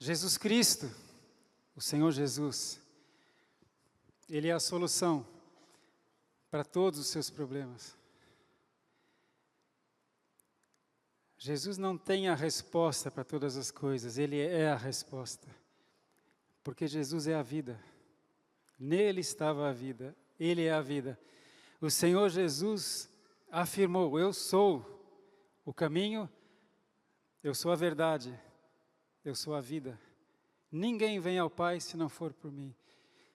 Jesus Cristo, o Senhor Jesus, Ele é a solução para todos os seus problemas. Jesus não tem a resposta para todas as coisas, Ele é a resposta. Porque Jesus é a vida. Nele estava a vida, Ele é a vida. O Senhor Jesus afirmou: eu sou o caminho, eu sou a verdade, eu sou a vida. Ninguém vem ao Pai se não for por mim.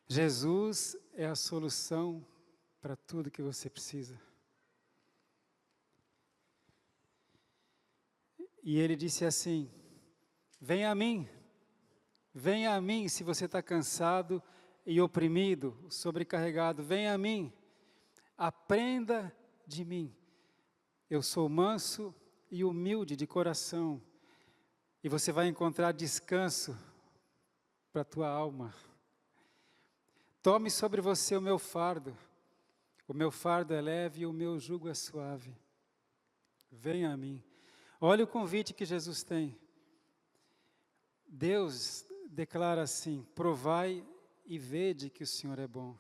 Jesus é a solução para tudo que você precisa. E Ele disse assim: venha a mim se você está cansado e oprimido, sobrecarregado, venha a mim, aprenda de mim. Eu sou manso e humilde de coração, e você vai encontrar descanso para a tua alma. Tome sobre você o meu fardo é leve e o meu jugo é suave. Venha a mim. Olha o convite que Jesus tem. Deus declara assim: provai e vede que o Senhor é bom.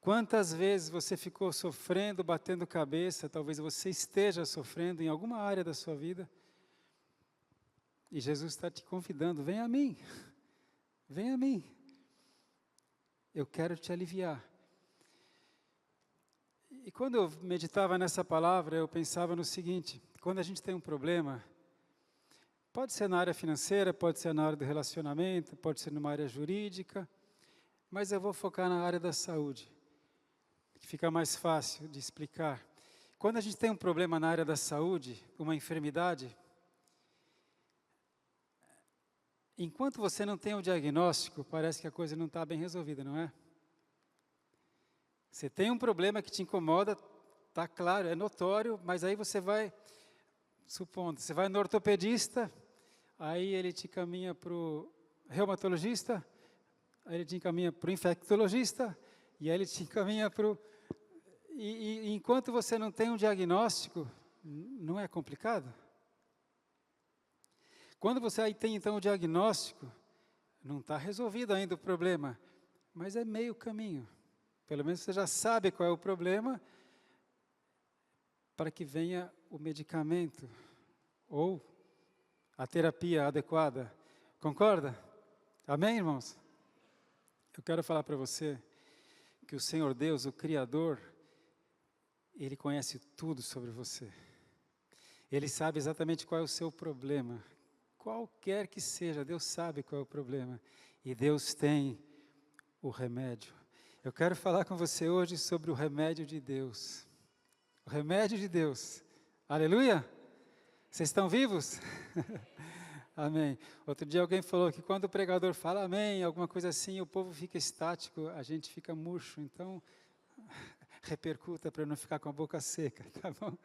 Quantas vezes você ficou sofrendo, batendo cabeça, talvez você esteja sofrendo em alguma área da sua vida, e Jesus está te convidando: vem a mim, vem a mim, eu quero te aliviar. E quando eu meditava nessa palavra, eu pensava no seguinte: quando a gente tem um problema, pode ser na área financeira, pode ser na área do relacionamento, pode ser numa área jurídica, mas eu vou focar na área da saúde, que fica mais fácil de explicar. Quando a gente tem um problema na área da saúde, uma enfermidade, enquanto você não tem um diagnóstico, parece que a coisa não está bem resolvida, não é? Você tem um problema que te incomoda, está claro, é notório, mas aí você vai, supondo, você vai no ortopedista, aí ele te caminha para o reumatologista, aí ele te encaminha para o infectologista, e aí ele te encaminha para o... E enquanto você não tem um diagnóstico, não é complicado? Quando você aí tem então o diagnóstico, não está resolvido ainda o problema, mas é meio caminho. Pelo menos você já sabe qual é o problema, para que venha o medicamento, ou a terapia adequada. Concorda? Amém, irmãos? Eu quero falar para você que o Senhor Deus, o Criador, Ele conhece tudo sobre você. Ele sabe exatamente qual é o seu problema. Qualquer que seja, Deus sabe qual é o problema. E Deus tem o remédio. Eu quero falar com você hoje sobre o remédio de Deus. O remédio de Deus. Aleluia? Vocês estão vivos? Amém. Outro dia alguém falou que quando o pregador fala amém, alguma coisa assim, o povo fica estático, a gente fica murcho. Então, repercuta para não ficar com a boca seca, tá bom?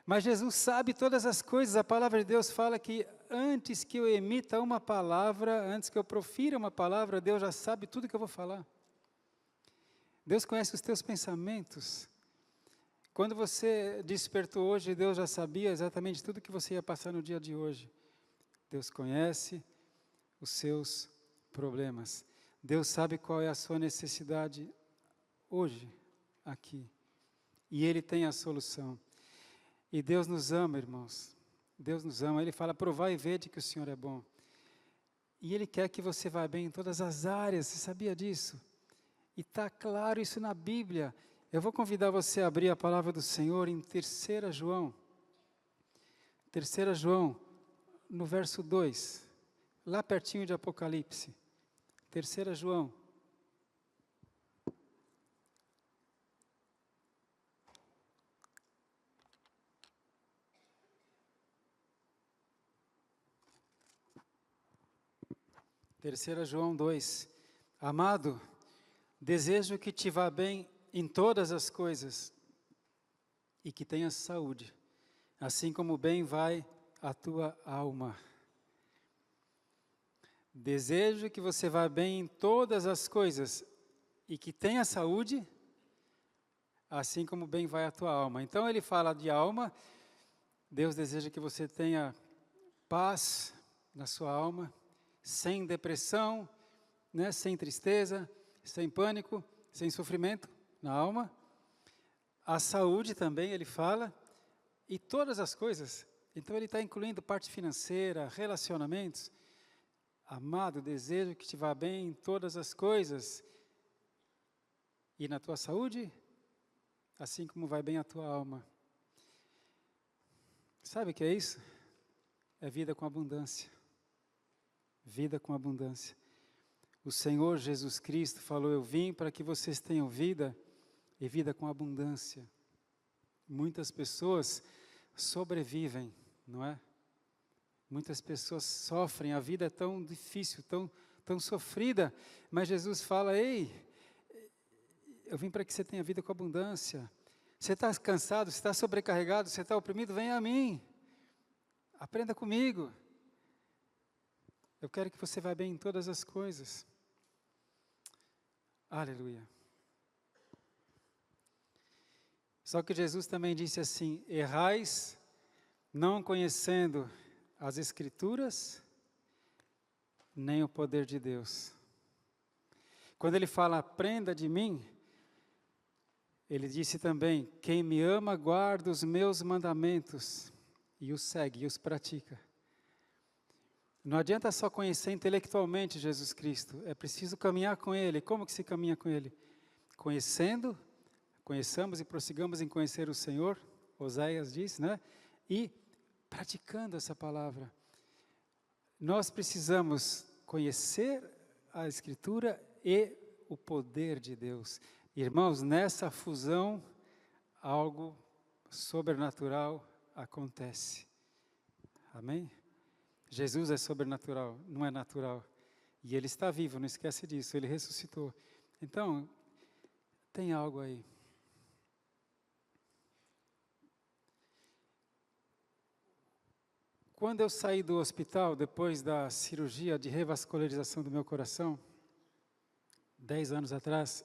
Mas Jesus sabe todas as coisas. A palavra de Deus fala que antes que eu emita uma palavra, antes que eu profira uma palavra, Deus já sabe tudo que eu vou falar. Deus conhece os teus pensamentos. Quando você despertou hoje, Deus já sabia exatamente tudo que você ia passar no dia de hoje. Deus conhece os seus problemas. Deus sabe qual é a sua necessidade hoje, aqui. E Ele tem a solução. E Deus nos ama, irmãos. Deus nos ama. Ele fala: provai e vede que o Senhor é bom. E Ele quer que você vá bem em todas as áreas. Você sabia disso? E está claro isso na Bíblia. Eu vou convidar você a abrir a palavra do Senhor em 3 João. 3 João, no verso 2. Lá pertinho de Apocalipse. 3 João. Terceira João 2. Amado, desejo que te vá bem em todas as coisas e que tenhas saúde, assim como bem vai a tua alma. Desejo que você vá bem em todas as coisas e que tenha saúde, assim como bem vai a tua alma. Então ele fala de alma. Deus deseja que você tenha paz na sua alma, sem depressão, né? Sem tristeza, sem pânico, sem sofrimento na alma. A saúde também, ele fala, e todas as coisas. Então ele está incluindo parte financeira, relacionamentos. Amado, desejo que te vá bem em todas as coisas. E na tua saúde, assim como vai bem a tua alma. Sabe o que é isso? É vida com abundância. Vida com abundância. O Senhor Jesus Cristo falou, eu vim para que vocês tenham vida e vida com abundância. Muitas pessoas sobrevivem, não é? Muitas pessoas sofrem, a vida é tão difícil, tão sofrida, mas Jesus fala, ei, eu vim para que você tenha vida com abundância. Você está cansado, você está sobrecarregado, você está oprimido, venha a mim. Aprenda comigo. Eu quero que você vá bem em todas as coisas. Aleluia. Só que Jesus também disse assim, errais não conhecendo as Escrituras, nem o poder de Deus. Quando ele fala, aprenda de mim, ele disse também, quem me ama guarda os meus mandamentos e os segue, e os pratica. Não adianta só conhecer intelectualmente Jesus Cristo, é preciso caminhar com Ele. Como que se caminha com Ele? Conheçamos e prossigamos em conhecer o Senhor, Oséias diz, né? E praticando essa palavra. Nós precisamos conhecer a Escritura e o poder de Deus. Irmãos, nessa fusão, algo sobrenatural acontece. Amém? Jesus é sobrenatural, não é natural. E Ele está vivo, não esquece disso, Ele ressuscitou. Então, tem algo aí. Quando eu saí do hospital, depois da cirurgia de revascularização do meu coração, 10 anos atrás,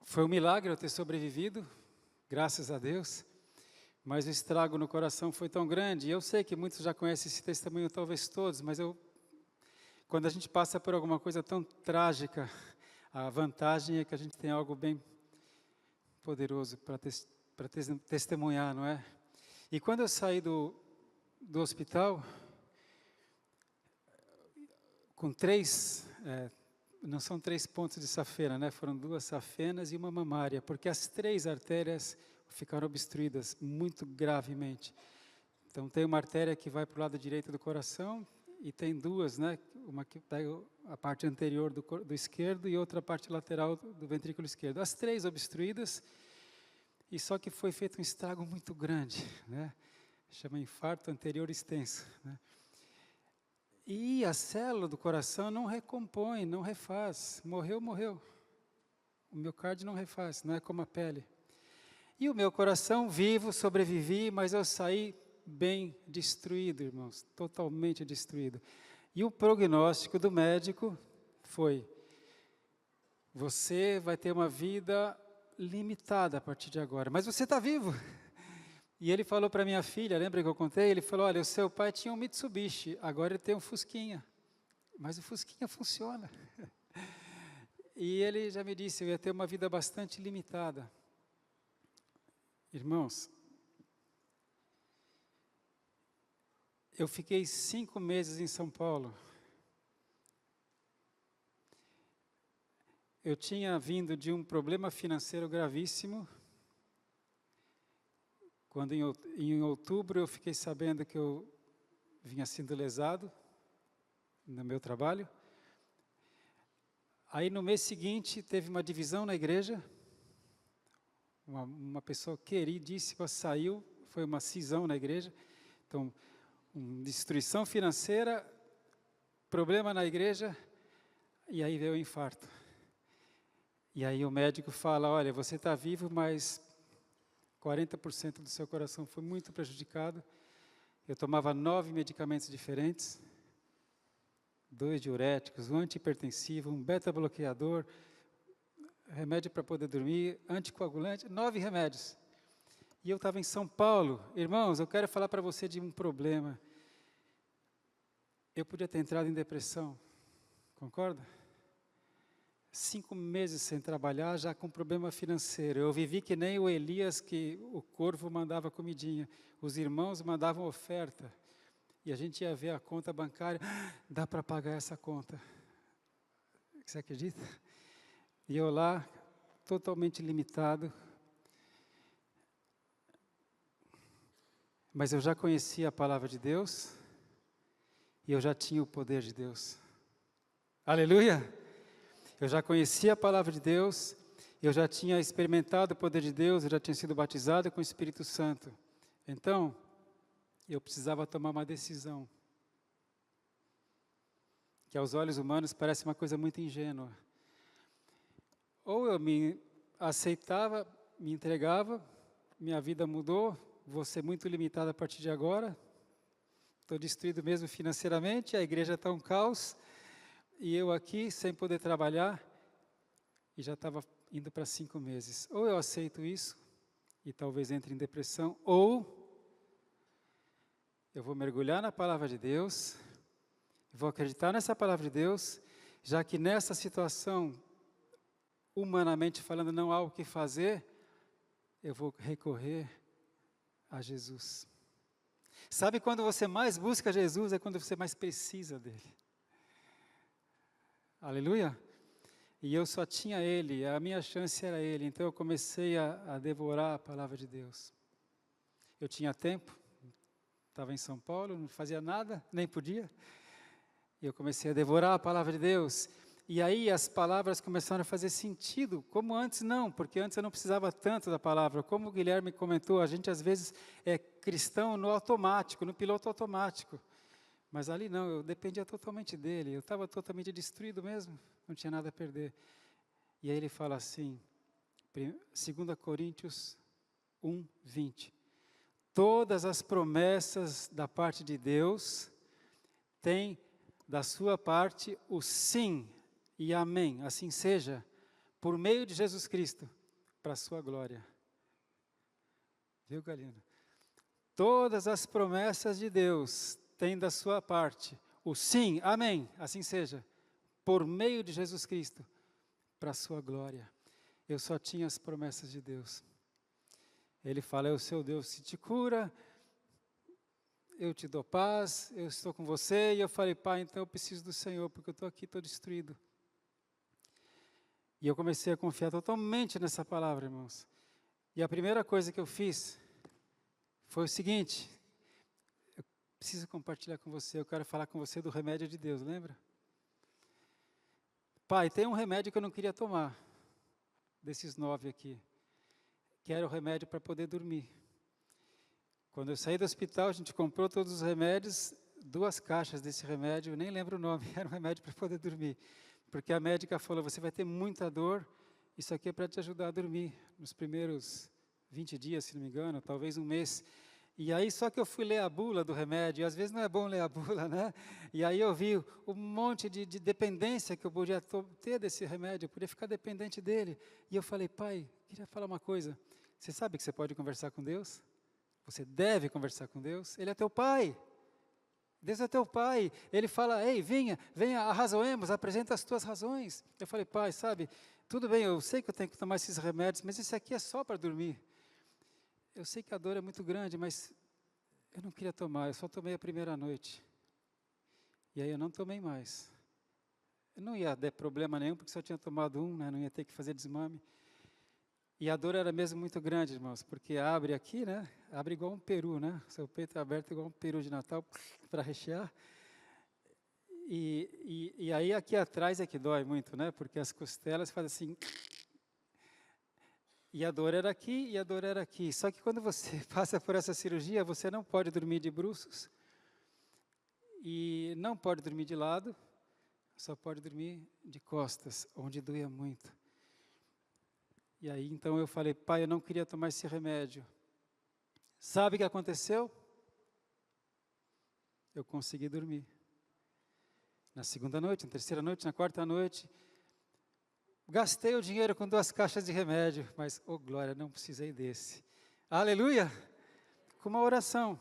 foi um milagre eu ter sobrevivido, graças a Deus, mas o estrago no coração foi tão grande, e eu sei que muitos já conhecem esse testemunho, talvez todos, mas quando a gente passa por alguma coisa tão trágica, a vantagem é que a gente tem algo bem poderoso para testemunhar, não é? E quando eu saí do hospital, com não são 3 pontos de safena, né? Foram 2 safenas e uma mamária, porque as 3 artérias ficaram obstruídas muito gravemente. Então tem uma artéria que vai para o lado direito do coração e tem 2, né? Uma que pega a parte anterior do esquerdo e outra parte lateral do ventrículo esquerdo. As 3 obstruídas, e só que foi feito um estrago muito grande, né? Chama infarto anterior extenso, né? E a célula do coração não recompõe, não refaz. Morreu. O miocárdio não refaz, não é como a pele. E o meu coração vivo, sobrevivi, mas eu saí bem destruído, irmãos, totalmente destruído. E o prognóstico do médico foi, você vai ter uma vida limitada a partir de agora, mas você está vivo. E ele falou para minha filha, lembra que eu contei? Ele falou, olha, o seu pai tinha um Mitsubishi, agora ele tem um Fusquinha, mas o Fusquinha funciona. E ele já me disse, eu ia ter uma vida bastante limitada. Irmãos, eu fiquei 5 meses em São Paulo. Eu tinha vindo de um problema financeiro gravíssimo. Quando em outubro eu fiquei sabendo que eu vinha sendo lesado no meu trabalho. Aí no mês seguinte teve uma divisão na igreja. Uma pessoa queridíssima saiu, foi uma cisão na igreja. Então, destruição financeira, problema na igreja, e aí veio o infarto. E aí o médico fala, olha, você está vivo, mas 40% do seu coração foi muito prejudicado. Eu tomava 9 medicamentos diferentes, 2 diuréticos, um antihipertensivo, um beta-bloqueador, remédio para poder dormir, anticoagulante, 9 remédios. E eu estava em São Paulo. Irmãos, eu quero falar para você de um problema. eu podia ter entrado em depressão, concorda? 5 meses sem trabalhar, já com problema financeiro. Eu vivi que nem o Elias, que o corvo mandava comidinha. Os irmãos mandavam oferta. E a gente ia ver a conta bancária, dá para pagar essa conta. Você acredita? E eu lá, totalmente limitado. Mas eu já conhecia a palavra de Deus, e eu já tinha o poder de Deus. Aleluia! Eu já conhecia a palavra de Deus, eu já tinha experimentado o poder de Deus, eu já tinha sido batizado com o Espírito Santo. Então, eu precisava tomar uma decisão, que aos olhos humanos parece uma coisa muito ingênua. Ou eu me aceitava, me entregava, minha vida mudou, vou ser muito limitado a partir de agora, estou destruído mesmo financeiramente, a igreja está um caos, e eu aqui sem poder trabalhar, e já estava indo para 5 meses. Ou eu aceito isso, e talvez entre em depressão, ou eu vou mergulhar na palavra de Deus, vou acreditar nessa palavra de Deus, já que nessa situação, humanamente falando, não há o que fazer, eu vou recorrer a Jesus. Sabe quando você mais busca Jesus, é quando você mais precisa dele. Aleluia? E eu só tinha Ele, a minha chance era Ele, então eu comecei a devorar a palavra de Deus. Eu tinha tempo, estava em São Paulo, não fazia nada, nem podia, e eu comecei a devorar a palavra de Deus, e aí as palavras começaram a fazer sentido, como antes não, porque antes eu não precisava tanto da palavra, como o Guilherme comentou, a gente às vezes é cristão no automático, no piloto automático, mas ali não, eu dependia totalmente dele, eu estava totalmente destruído mesmo, não tinha nada a perder. E aí ele fala assim, 2 Coríntios 1:20, todas as promessas da parte de Deus têm da sua parte o sim e amém, assim seja, por meio de Jesus Cristo, para a sua glória. Viu, Galino? Todas as promessas de Deus têm da sua parte o sim, amém, assim seja, por meio de Jesus Cristo, para a sua glória. Eu só tinha as promessas de Deus. Ele fala, é o seu Deus que te cura, eu te dou paz, eu estou com você, e eu falei, pai, então eu preciso do Senhor, porque eu estou aqui, estou destruído. E eu comecei a confiar totalmente nessa palavra, irmãos. E a primeira coisa que eu fiz foi o seguinte, eu preciso compartilhar com você, eu quero falar com você do remédio de Deus, lembra? Pai, tem um remédio que eu não queria tomar, desses 9 aqui, que era o remédio para poder dormir. Quando eu saí do hospital, a gente comprou todos os remédios, 2 caixas desse remédio, eu nem lembro o nome, era um remédio para poder dormir. Porque a médica falou, você vai ter muita dor, isso aqui é para te ajudar a dormir, nos primeiros 20 dias, se não me engano, talvez um mês. E aí, só que eu fui ler a bula do remédio, e às vezes não é bom ler a bula, né? E aí eu vi um monte de dependência que eu podia ter desse remédio, eu podia ficar dependente dele. E eu falei, pai, queria falar uma coisa, você sabe que você pode conversar com Deus? Você deve conversar com Deus, Ele é teu pai. Deus é teu pai. Ele fala, ei, venha, arrazoemos, apresenta as tuas razões. Eu falei, pai, sabe, tudo bem, eu sei que eu tenho que tomar esses remédios, mas esse aqui é só para dormir. Eu sei que a dor é muito grande, mas eu não queria tomar, eu só tomei a primeira noite. E aí eu não tomei mais. Eu não ia dar problema nenhum, porque só tinha tomado um, né, não ia ter que fazer desmame. E a dor era mesmo muito grande, irmãos, porque abre aqui, né? Abre igual um peru, né? Seu peito é aberto igual um peru de Natal, para rechear. E aí aqui atrás é que dói muito, né? Porque as costelas fazem assim. E a dor era aqui, e a dor era aqui. Só que quando você passa por essa cirurgia, você não pode dormir de bruços. E não pode dormir de lado, só pode dormir de costas, onde doía muito. E aí, então, eu falei, pai, eu não queria tomar esse remédio. Sabe o que aconteceu? Eu consegui dormir. Na segunda noite, na terceira noite, na quarta noite. Gastei o dinheiro com 2 caixas de remédio, mas, oh glória, não precisei desse. Aleluia! Com uma oração.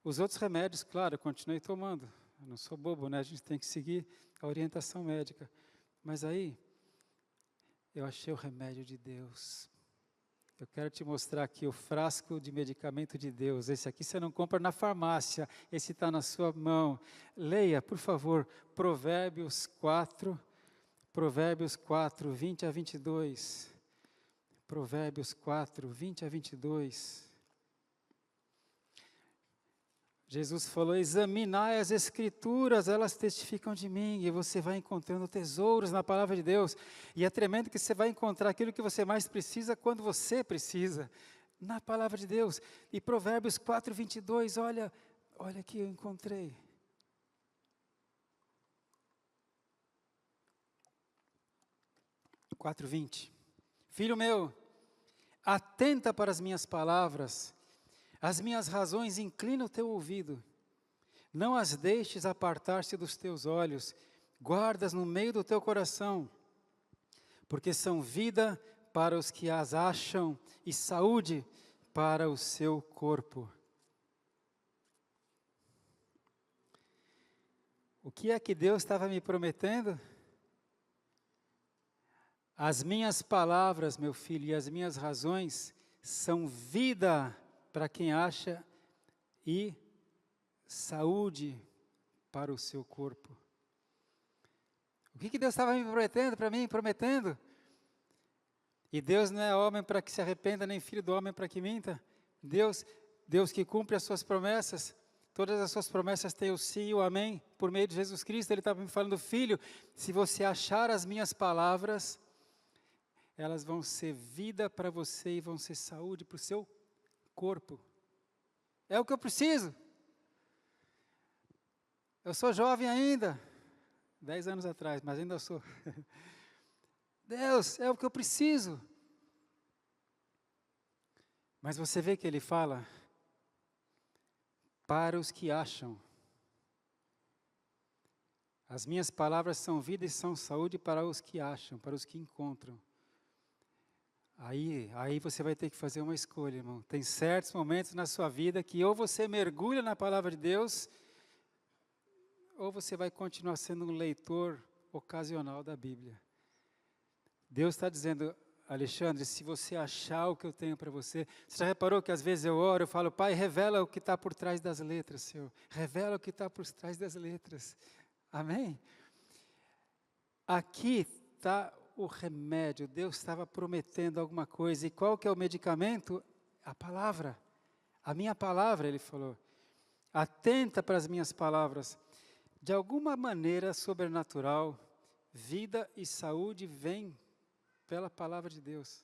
Os outros remédios, claro, eu continuei tomando. Eu não sou bobo, né? A gente tem que seguir a orientação médica. Mas aí, eu achei o remédio de Deus. Eu quero te mostrar aqui o frasco de medicamento de Deus. Esse aqui você não compra na farmácia, esse está na sua mão. Leia, por favor, Provérbios 4, 20 a 22. Provérbios 4, 20 a 22. Jesus falou, examinai as Escrituras, elas testificam de mim, e você vai encontrando tesouros na palavra de Deus. E é tremendo que você vai encontrar aquilo que você mais precisa quando você precisa, na palavra de Deus. E Provérbios 4, 22, olha que eu encontrei. Quatro, 20. Filho meu, atenta para as minhas palavras, as minhas razões inclina o teu ouvido, não as deixes apartar-se dos teus olhos, guardas no meio do teu coração, porque são vida para os que as acham e saúde para o seu corpo. O que é que Deus estava me prometendo? As minhas palavras, meu filho, e as minhas razões são vida para quem acha e saúde para o seu corpo. O que Deus estava me prometendo para mim? Prometendo. E Deus não é homem para que se arrependa, nem filho do homem para que minta. Deus que cumpre as suas promessas, todas as suas promessas têm o sim e o amém, por meio de Jesus Cristo. Ele estava me falando, filho, se você achar as minhas palavras, elas vão ser vida para você e vão ser saúde para o seu corpo. É o que eu preciso. Eu sou jovem ainda, 10 anos atrás, mas ainda sou. Deus, é o que eu preciso. Mas você vê que ele fala, para os que acham. As minhas palavras são vida e são saúde para os que acham, para os que encontram. Aí você vai ter que fazer uma escolha, irmão. Tem certos momentos na sua vida que ou você mergulha na palavra de Deus, ou você vai continuar sendo um leitor ocasional da Bíblia. Deus está dizendo, Alexandre, se você achar o que eu tenho para você, você já reparou que às vezes eu oro, eu falo, Pai, revela o que está por trás das letras, Senhor. Revela o que está por trás das letras. Amém? Aqui está o remédio. Deus estava prometendo alguma coisa. E qual que é o medicamento? A palavra. A minha palavra, ele falou. Atenta para as minhas palavras. De alguma maneira sobrenatural, vida e saúde vêm pela palavra de Deus.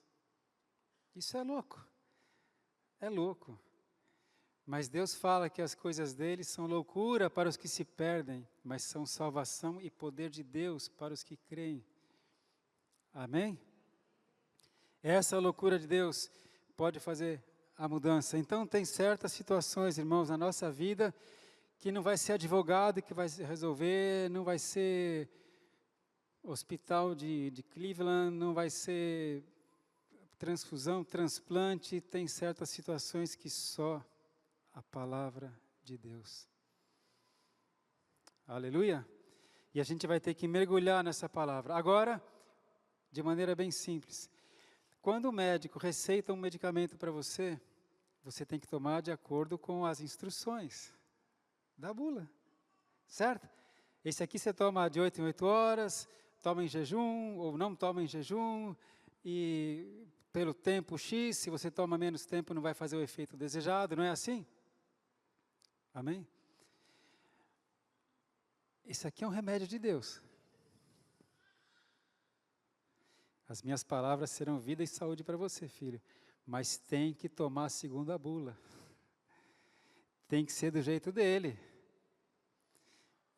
Isso é louco. É louco. Mas Deus fala que as coisas dele são loucura para os que se perdem, mas são salvação e poder de Deus para os que creem. Amém? Essa loucura de Deus pode fazer a mudança. Então tem certas situações, irmãos, na nossa vida, que não vai ser advogado que vai resolver, não vai ser hospital de Cleveland, não vai ser transfusão, transplante, tem certas situações que só a palavra de Deus. Aleluia? E a gente vai ter que mergulhar nessa palavra. Agora, de maneira bem simples, quando o médico receita um medicamento para você, você tem que tomar de acordo com as instruções da bula, certo? Esse aqui você toma de 8 em 8 horas, toma em jejum ou não toma em jejum, e pelo tempo X, se você toma menos tempo não vai fazer o efeito desejado, não é assim? Amém? Esse aqui é um remédio de Deus. As minhas palavras serão vida e saúde para você, filho, mas tem que tomar a segunda bula. Tem que ser do jeito dele.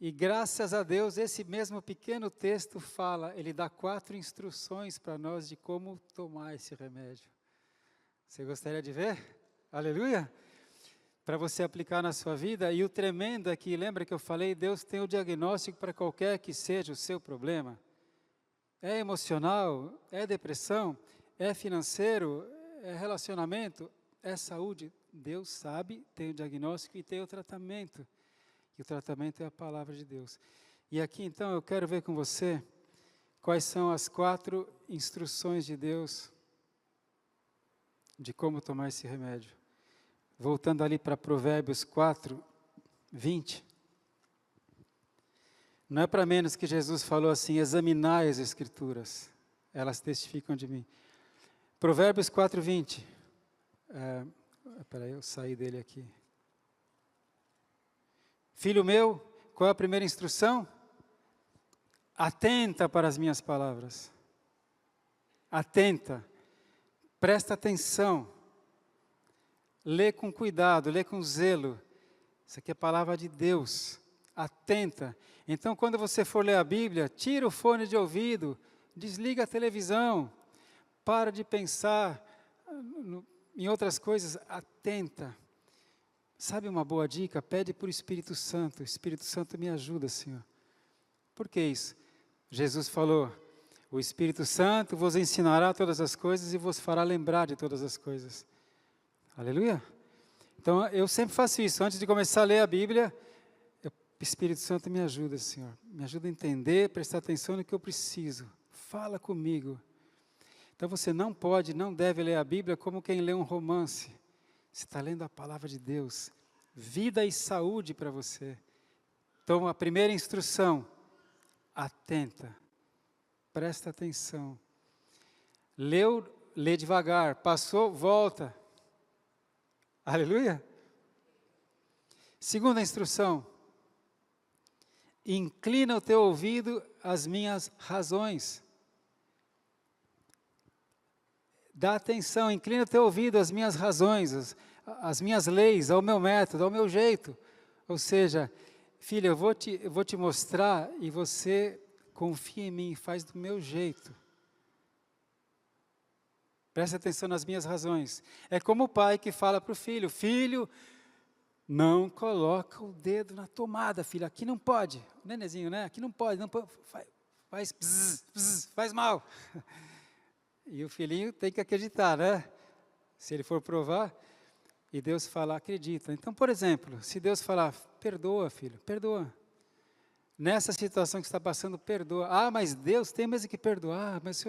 E graças a Deus, esse mesmo pequeno texto fala, ele dá 4 instruções para nós de como tomar esse remédio. Você gostaria de ver? Aleluia! Para você aplicar na sua vida. E o tremendo aqui, lembra que eu falei, Deus tem o diagnóstico para qualquer que seja o seu problema. É emocional, é depressão, é financeiro, é relacionamento, é saúde. Deus sabe, tem o diagnóstico e tem o tratamento. E o tratamento é a palavra de Deus. E aqui então eu quero ver com você quais são as 4 instruções de Deus de como tomar esse remédio. Voltando ali para Provérbios 4, 20. Não é para menos que Jesus falou assim: examinai as Escrituras, elas testificam de mim. Provérbios 4, 20. Espera aí, eu saí dele aqui. Filho meu, qual é a primeira instrução? Atenta para as minhas palavras. Atenta. Presta atenção. Lê com cuidado, lê com zelo. Isso aqui é a palavra de Deus. Atenta. Então, quando você for ler a Bíblia, tira o fone de ouvido, desliga a televisão, para de pensar em outras coisas, atenta. Sabe uma boa dica? Pede para o Espírito Santo. O Espírito Santo me ajuda, Senhor. Por que isso? Jesus falou: o Espírito Santo vos ensinará todas as coisas e vos fará lembrar de todas as coisas. Aleluia? Então, eu sempre faço isso. Antes de começar a ler a Bíblia, o Espírito Santo me ajuda, Senhor. Me ajuda a entender, prestar atenção no que eu preciso. Fala comigo. Então, você não pode, não deve ler a Bíblia como quem lê um romance. Você está lendo a palavra de Deus. Vida e saúde para você. Então, a primeira instrução: atenta. Presta atenção. Lê devagar. Passou, volta. Aleluia. Segunda instrução: inclina o teu ouvido às minhas razões. Dá atenção, inclina o teu ouvido às minhas razões, às minhas leis, ao meu método, ao meu jeito. Ou seja, filha, eu vou te mostrar e você confia em mim, faz do meu jeito. Presta atenção nas minhas razões. É como o pai que fala para o filho: filho, não coloca o dedo na tomada, filho, aqui não pode. O nenenzinho, né? Aqui não pode, faz bzz, bzz, faz mal. E o filhinho tem que acreditar, né? Se ele for provar, e Deus falar, acredita. Então, por exemplo, se Deus falar: perdoa, filho, perdoa. Nessa situação que você está passando, perdoa. Ah, mas Deus tem mesmo que perdoar. Mas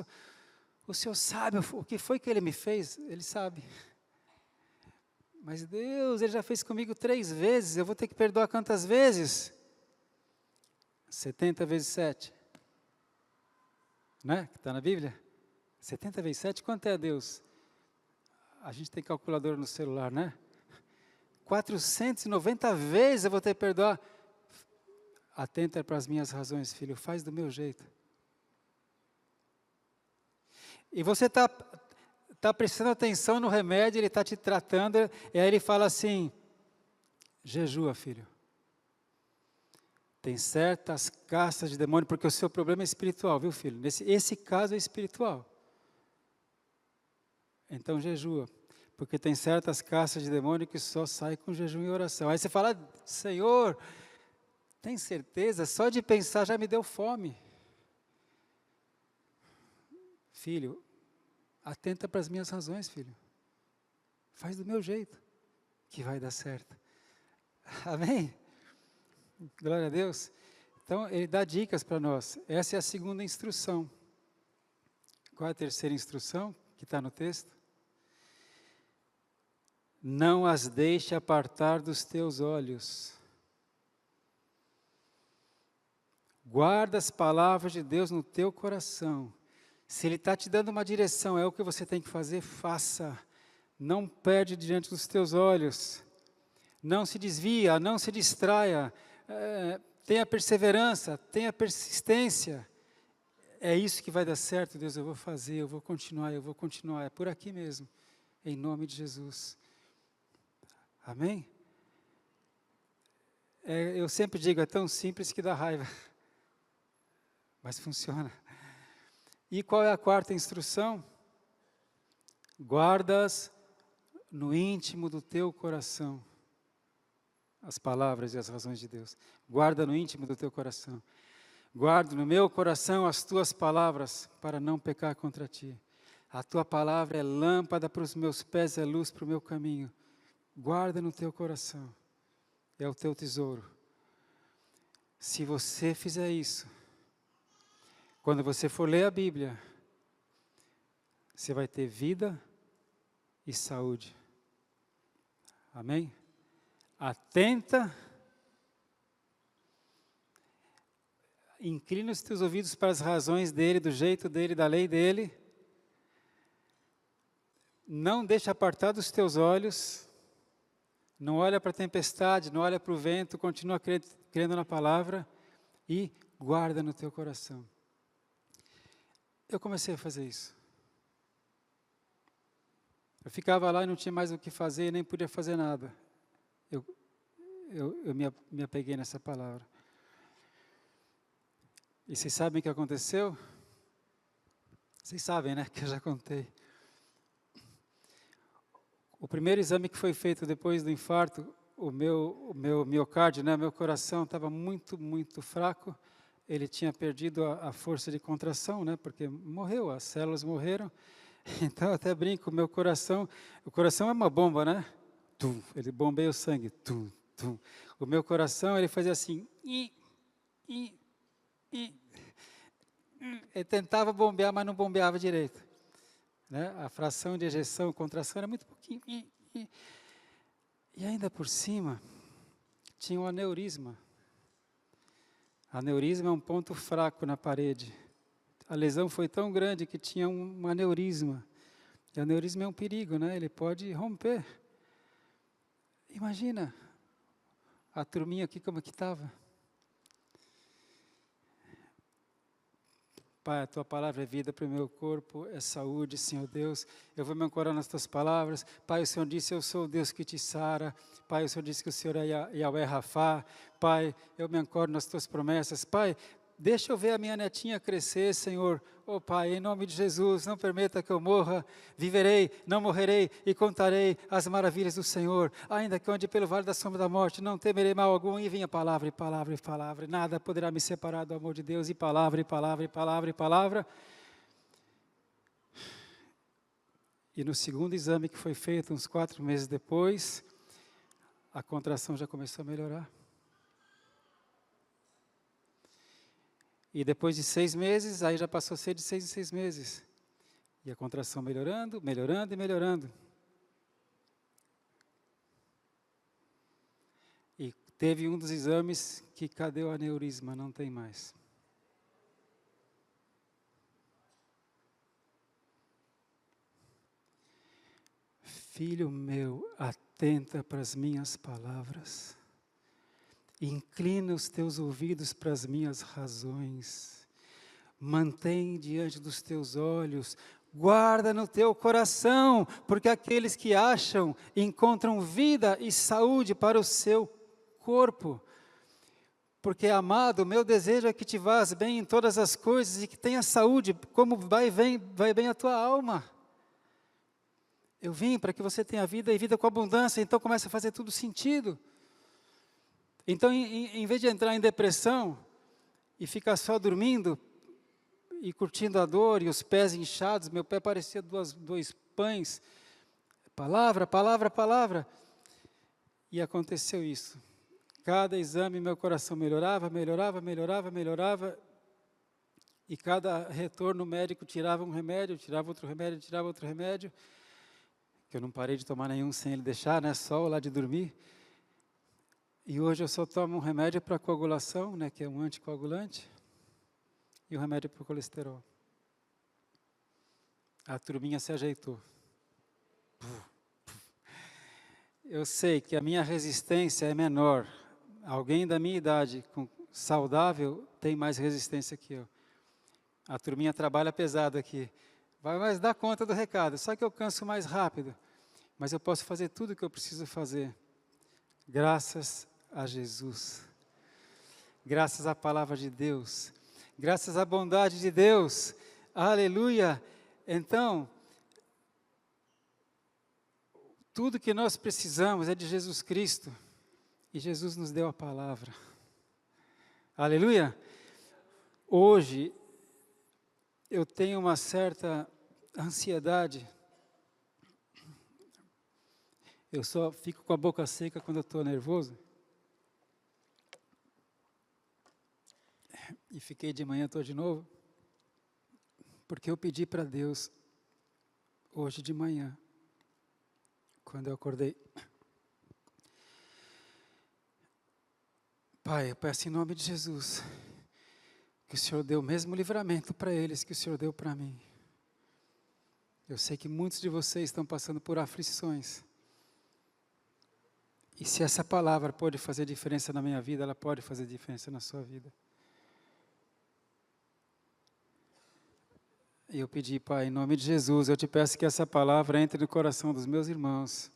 o senhor sabe o que foi que Ele me fez? Ele sabe. Mas Deus, Ele já fez comigo 3 vezes, eu vou ter que perdoar quantas vezes? 70 vezes 7. Né? Que está na Bíblia? 70 vezes 7, quanto é a Deus? A gente tem calculadora no celular, né? 490 vezes eu vou ter que perdoar. Atenta para as minhas razões, filho, faz do meu jeito. E você está prestando atenção no remédio, ele está te tratando, e aí ele fala assim: jejua, filho. Tem certas castas de demônio, porque o seu problema é espiritual, viu, filho? Esse caso é espiritual. Então jejua, porque tem certas castas de demônio que só saem com jejum e oração. Aí você fala: Senhor, tem certeza? Só de pensar já me deu fome. Filho, atenta para as minhas razões, filho. Faz do meu jeito, que vai dar certo. Amém? Glória a Deus. Então, ele dá dicas para nós. Essa é a segunda instrução. Qual é a terceira instrução que está no texto? Não as deixe apartar dos teus olhos. Guarda as palavras de Deus no teu coração. Se Ele está te dando uma direção, é o que você tem que fazer, faça. Não perde diante dos teus olhos. Não se desvia, não se distraia. Tenha perseverança, tenha persistência. É isso que vai dar certo, Deus, eu vou fazer, eu vou continuar. É por aqui mesmo, em nome de Jesus. Amém? Eu sempre digo, é tão simples que dá raiva. Mas funciona. E qual é a quarta instrução? Guardas no íntimo do teu coração as palavras e as razões de Deus. Guarda no íntimo do teu coração. Guardo no meu coração as tuas palavras, para não pecar contra ti. A tua palavra é lâmpada para os meus pés, é luz para o meu caminho. Guarda no teu coração. É o teu tesouro. Se você fizer isso, quando você for ler a Bíblia, você vai ter vida e saúde. Amém? Atenta, inclina os teus ouvidos para as razões dele, do jeito dele, da lei dele. Não deixa apartar dos teus olhos. Não olha para a tempestade, não olha para o vento, continua crendo na palavra e guarda no teu coração. Eu comecei a fazer isso. Eu ficava lá e não tinha mais o que fazer e nem podia fazer nada. Eu me apeguei nessa palavra. E vocês sabem o que aconteceu? Vocês sabem, né? Que eu já contei. O primeiro exame que foi feito depois do infarto, o meu miocárdio, né, meu coração estava muito, muito fraco. Ele tinha perdido a força de contração, né, porque morreu, as células morreram. Então, eu até brinco, o coração é uma bomba, né? Tum, ele bombeia o sangue. Tum, tum. O meu coração, ele fazia assim. Ele tentava bombear, mas não bombeava direito. Né? A fração de ejeção, contração era muito pouquinho. E ainda por cima, tinha um aneurisma. Aneurisma é um ponto fraco na parede. A lesão foi tão grande que tinha um aneurisma. E o aneurisma é um perigo, né? Ele pode romper. Imagina a turminha aqui como que estava. Pai, a Tua palavra é vida para o meu corpo, é saúde, Senhor Deus. Eu vou me ancorar nas Tuas palavras. Pai, o Senhor disse, eu sou o Deus que te sara. Pai, o Senhor disse que o Senhor é Yahweh Rafá. Pai, eu me ancoro nas Tuas promessas. Pai, deixa eu ver a minha netinha crescer, Senhor. Oh, Pai, em nome de Jesus, não permita que eu morra. Viverei, não morrerei e contarei as maravilhas do Senhor. Ainda que eu ande pelo vale da sombra da morte, não temerei mal algum. E vinha palavra, e palavra, e palavra. Nada poderá me separar do amor de Deus. E palavra, e palavra, e palavra, e palavra. E no segundo exame que foi feito, uns 4 meses depois, a contração já começou a melhorar. E depois de 6 meses, aí já passou a ser de 6 em 6 meses. E a contração melhorando, melhorando e melhorando. E teve um dos exames que cadê o aneurisma? Não tem mais. Filho meu, atenta para as minhas palavras. Inclina os teus ouvidos para as minhas razões. Mantém diante dos teus olhos. Guarda no teu coração, porque aqueles que acham encontram vida e saúde para o seu corpo. Porque, amado, meu desejo é que te vás bem em todas as coisas e que tenha saúde, como vai bem a tua alma. Eu vim para que você tenha vida e vida com abundância, então começa a fazer tudo sentido. Então, em vez de entrar em depressão e ficar só dormindo e curtindo a dor e os pés inchados, meu pé parecia dois pães, palavra, palavra, palavra. E aconteceu isso. Cada exame meu coração melhorava, melhorava, melhorava, melhorava. E cada retorno médico tirava um remédio, tirava outro remédio, tirava outro remédio. Que eu não parei de tomar nenhum sem ele deixar, né? Só o lá de dormir. E hoje eu só tomo um remédio para coagulação, né, que é um anticoagulante, e um remédio para o colesterol. A turminha se ajeitou. Eu sei que a minha resistência é menor. Alguém da minha idade, saudável, tem mais resistência que eu. A turminha trabalha pesado aqui. Vai mais dar conta do recado, só que eu canso mais rápido. Mas eu posso fazer tudo o que eu preciso fazer. Graças a Jesus, graças à palavra de Deus, graças à bondade de Deus, aleluia. Então, tudo que nós precisamos é de Jesus Cristo, e Jesus nos deu a palavra, aleluia. Hoje, eu tenho uma certa ansiedade, eu só fico com a boca seca quando eu estou nervoso. e fiquei de manhã todo de novo, porque eu pedi para Deus, hoje de manhã, quando eu acordei, Pai, eu peço em nome de Jesus, que o Senhor dê o mesmo livramento para eles que o Senhor deu para mim. Eu sei que muitos de vocês estão passando por aflições. E se essa palavra pode fazer diferença na minha vida, ela pode fazer diferença na sua vida. E eu pedi, Pai, em nome de Jesus, eu te peço que essa palavra entre no coração dos meus irmãos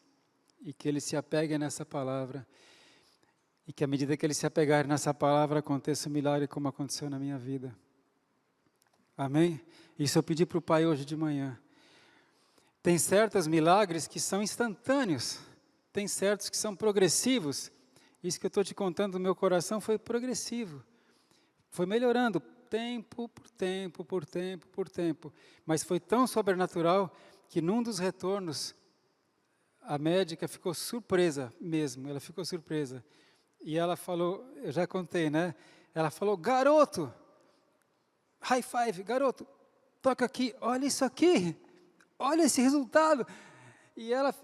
e que eles se apeguem nessa palavra. E que à medida que eles se apegarem nessa palavra, aconteça um milagre como aconteceu na minha vida. Amém? Isso eu pedi para o Pai hoje de manhã. Tem certos milagres que são instantâneos. Tem certos que são progressivos. Isso que eu estou te contando do meu coração foi progressivo. Foi melhorando, tempo por tempo, por tempo, por tempo. Mas foi tão sobrenatural que num dos retornos, a médica ficou surpresa mesmo. Ela ficou surpresa. E ela falou, eu já contei, né? Ela falou, garoto, high five, garoto, toca aqui, olha isso aqui, olha esse resultado. E ela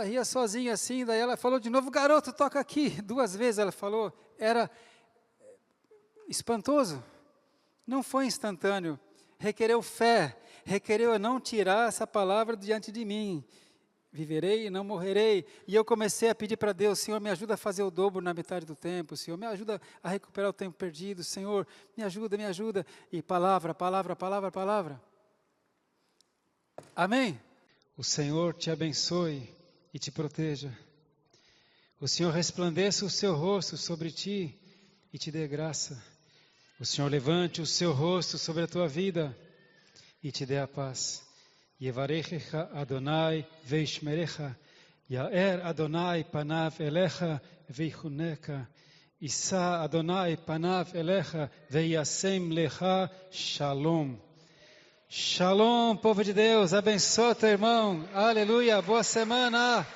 ria sozinha assim, daí ela falou de novo, garoto, toca aqui. 2 vezes ela falou, era espantoso. Não foi instantâneo, requereu fé, requereu eu não tirar essa palavra diante de mim. Viverei e não morrerei. E eu comecei a pedir para Deus, Senhor, me ajuda a fazer o dobro na metade do tempo, Senhor, me ajuda a recuperar o tempo perdido, Senhor, me ajuda, me ajuda. E palavra, palavra, palavra, palavra. Amém? O Senhor te abençoe e te proteja. O Senhor resplandeça o seu rosto sobre ti e te dê graça. O Senhor levante o seu rosto sobre a tua vida e te dê a paz. Yevarechecha Adonai veishmerecha, Yaer Adonai panav elecha veichuneka, Issa Adonai panav elecha veyasem lecha shalom. Shalom, povo de Deus, abençoa teu irmão, aleluia, boa semana.